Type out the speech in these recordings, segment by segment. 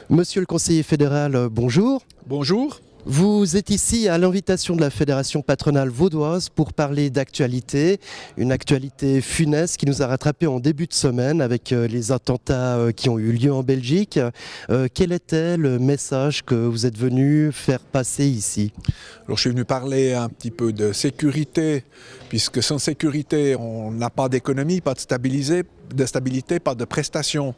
Monsieur le conseiller fédéral, bonjour. Bonjour. Vous êtes ici à l'invitation de la Fédération patronale vaudoise pour parler d'actualité, une actualité funeste qui nous a rattrapés en début de semaine avec les attentats qui ont eu lieu en Belgique. Quel était le message que vous êtes venu faire passer ici? Alors, je suis venu parler un petit peu de sécurité, puisque sans sécurité, on n'a pas d'économie, pas de stabilité, pas de prestations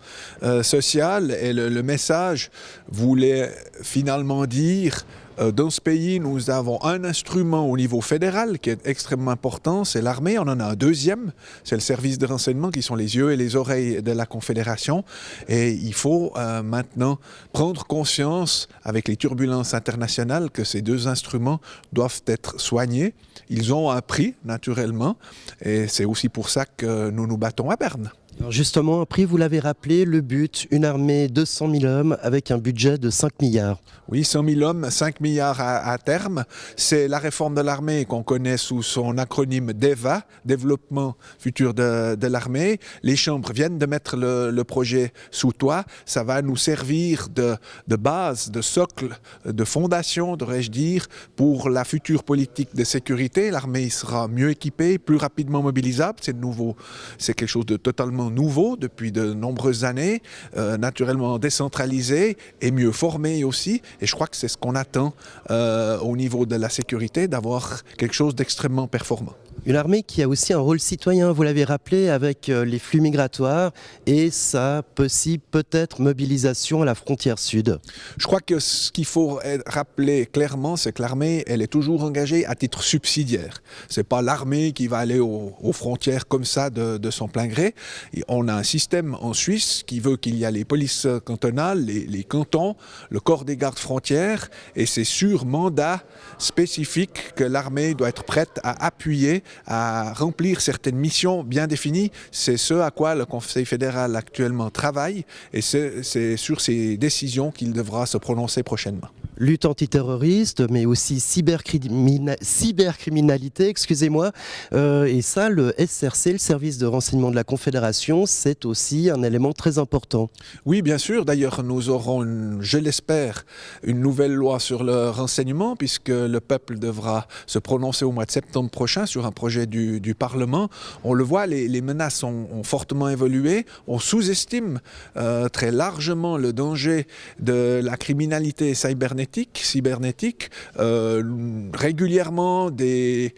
sociales. Et le message voulait finalement dire dans ce pays, nous avons un instrument au niveau fédéral qui est extrêmement important, c'est l'armée. On en a un deuxième, c'est le service de renseignement qui sont les yeux et les oreilles de la Confédération. Et il faut maintenant prendre conscience avec les turbulences internationales que ces deux instruments doivent être soignés. Ils ont un prix, naturellement, et c'est aussi pour ça que nous nous battons à Berne. Alors justement, un prix, vous l'avez rappelé, le but, une armée de 100 000 hommes avec un budget de 5 milliards. Oui, 100 000 hommes, 5 milliards à terme. C'est la réforme de l'armée qu'on connaît sous son acronyme DEVA, Développement futur de l'armée. Les chambres viennent de mettre le projet sous toit. Ça va nous servir de base, de socle, de fondation, devrais-je dire, pour la future politique de sécurité. L'armée sera mieux équipée, plus rapidement mobilisable. C'est nouveau, c'est quelque chose de totalement nouveau depuis de nombreuses années, naturellement décentralisé et mieux formé aussi. Et je crois que c'est ce qu'on attend au niveau de la sécurité, d'avoir quelque chose d'extrêmement performant. Une armée qui a aussi un rôle citoyen, vous l'avez rappelé, avec les flux migratoires et sa possible peut-être mobilisation à la frontière sud. Je crois que ce qu'il faut rappeler clairement, c'est que l'armée, elle est toujours engagée à titre subsidiaire. C'est pas l'armée qui va aller aux frontières comme ça de son plein gré. Et on a un système en Suisse qui veut qu'il y ait les polices cantonales, les cantons, le corps des gardes frontières, et c'est sur mandat spécifique que l'armée doit être prête à appuyer, à remplir certaines missions bien définies. C'est ce à quoi le Conseil fédéral actuellement travaille, et c'est sur ces décisions qu'il devra se prononcer prochainement. Lutte antiterroriste, mais aussi cybercriminalité, excusez-moi. Et ça, le SRC, le service de renseignement de la Confédération, c'est aussi un élément très important. Oui, bien sûr. D'ailleurs, nous aurons, je l'espère, une nouvelle loi sur le renseignement, puisque le peuple devra se prononcer au mois de septembre prochain sur un projet du Parlement. On le voit, les menaces ont fortement évolué. On sous-estime très largement le danger de la criminalité cybernétique. Régulièrement des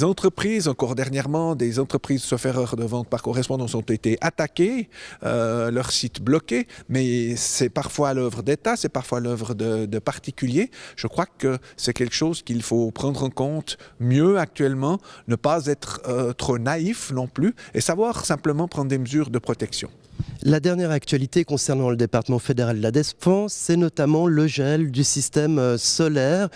entreprises, encore dernièrement, des entreprises, sauf erreur de vente par correspondance, ont été attaquées, leur site bloqué, mais c'est parfois l'œuvre d'État, c'est parfois l'œuvre de particuliers. Je crois que c'est quelque chose qu'il faut prendre en compte mieux actuellement, ne pas être trop naïf non plus, et savoir simplement prendre des mesures de protection. La dernière actualité concernant le département fédéral de la Défense, c'est notamment le gel du système solaire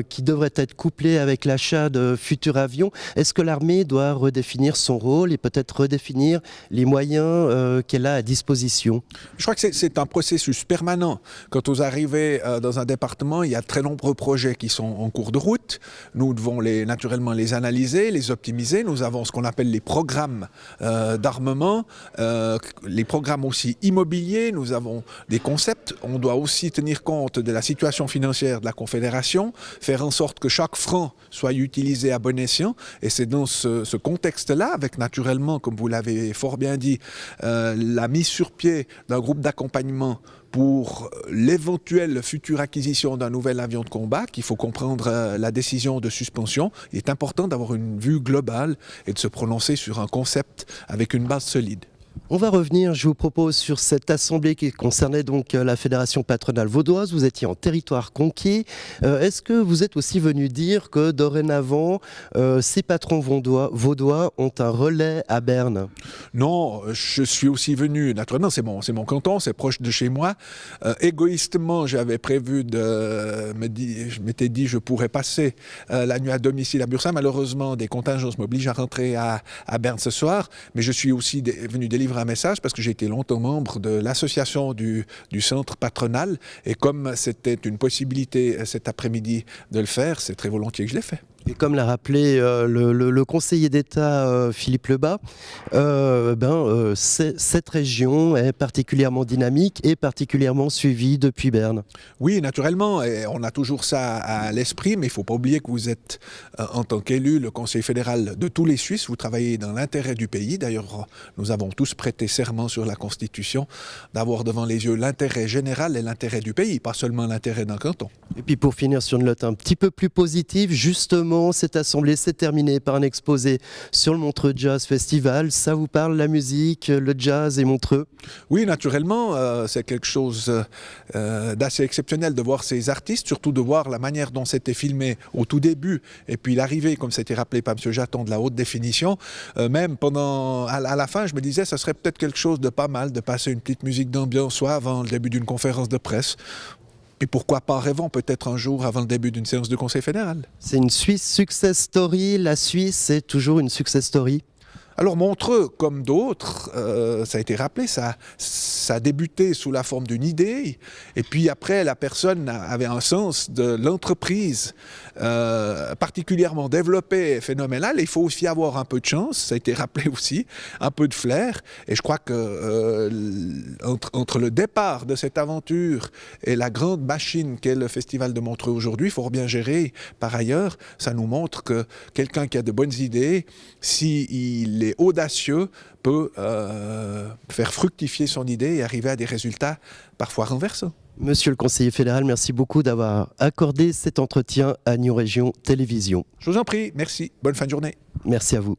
qui devrait être couplé avec l'achat de futurs avions. Est-ce que l'armée doit redéfinir son rôle et peut-être redéfinir les moyens qu'elle a à disposition? Je crois que c'est un processus permanent. Quand vous arrivez dans un département, il y a de très nombreux projets qui sont en cours de route. Nous devons naturellement les analyser, les optimiser. Nous avons ce qu'on appelle les programmes d'armement, les programmes aussi immobiliers, nous avons des concepts. On doit aussi tenir compte de la situation financière de la Confédération, faire en sorte que chaque franc soit utilisé à bon escient. Et c'est dans ce contexte-là, avec naturellement, comme vous l'avez fort bien dit, la mise sur pied d'un groupe d'accompagnement pour l'éventuelle future acquisition d'un nouvel avion de combat, qu'il faut comprendre la décision de suspension. Il est important d'avoir une vue globale et de se prononcer sur un concept avec une base solide. On va revenir, je vous propose, sur cette assemblée qui concernait donc la Fédération patronale vaudoise. Vous étiez en territoire conquis. Est-ce que vous êtes aussi venu dire que dorénavant, ces patrons vaudois ont un relais à Berne? Non, je suis aussi venu, naturellement, c'est mon canton, c'est proche de chez moi. Égoïstement, j'avais prévu je m'étais dit je pourrais passer la nuit à domicile à Bursin. Malheureusement, des contingences m'obligent à rentrer à Berne ce soir. Mais je suis aussi venu délivrer un message parce que j'ai été longtemps membre de l'association du centre patronal. Et comme c'était une possibilité cet après-midi de le faire, c'est très volontiers que je l'ai fait. Et comme l'a rappelé le conseiller d'État Philippe Lebas, cette région est particulièrement dynamique et particulièrement suivie depuis Berne. Oui, naturellement, et on a toujours ça à l'esprit, mais il ne faut pas oublier que vous êtes, en tant qu'élu, le conseiller fédéral de tous les Suisses. Vous travaillez dans l'intérêt du pays. D'ailleurs, nous avons tous prêté serment sur la Constitution d'avoir devant les yeux l'intérêt général et l'intérêt du pays, pas seulement l'intérêt d'un canton. Et puis pour finir sur une note un petit peu plus positive, justement, cette assemblée s'est terminée par un exposé sur le Montreux Jazz Festival. Ça vous parle, la musique, le jazz et Montreux? Oui, naturellement, c'est quelque chose d'assez exceptionnel de voir ces artistes, surtout de voir la manière dont c'était filmé au tout début, et puis l'arrivée, comme c'était rappelé par M. Jaton, de la haute définition. Même à la fin, je me disais, ça serait peut-être quelque chose de pas mal de passer une petite musique d'ambiance, soit avant le début d'une conférence de presse. Et pourquoi pas, rêvons peut-être un jour avant le début d'une séance de Conseil fédéral. C'est une Suisse success story. La Suisse, c'est toujours une success story. Alors Montreux, comme d'autres, ça a été rappelé, ça a débuté sous la forme d'une idée, et puis après la personne avait un sens de l'entreprise particulièrement développé et phénoménal. Il faut aussi avoir un peu de chance, ça a été rappelé aussi, un peu de flair, et je crois que entre le départ de cette aventure et la grande machine qu'est le Festival de Montreux aujourd'hui, fort bien géré par ailleurs, ça nous montre que quelqu'un qui a de bonnes idées, s'il est audacieux, peut faire fructifier son idée et arriver à des résultats parfois renversants. Monsieur le conseiller fédéral, merci beaucoup d'avoir accordé cet entretien à New Région Télévision. Je vous en prie, merci, bonne fin de journée. Merci à vous.